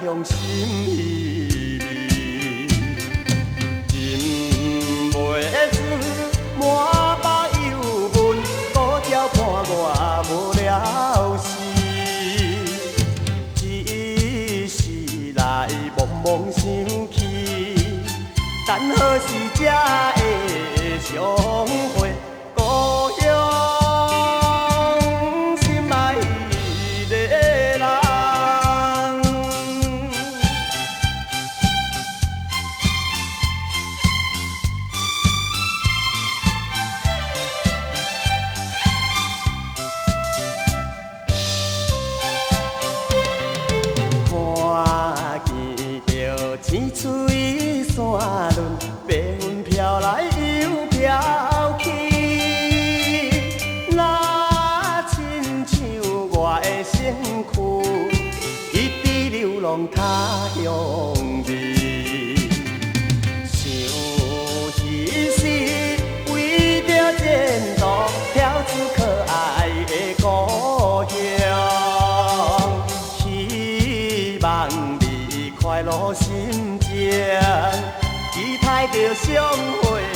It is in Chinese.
用心依偎，饮袂醉，满腹忧闷，古条看我无了时，一时来茫茫想起，等何时才会相会？故乡。天吹山峦，白云飘来又飘去。若亲像我的身躯，一直流浪他乡味。想彼时为着前途，跳出可爱的故乡，希望你快乐心情，期待着相会。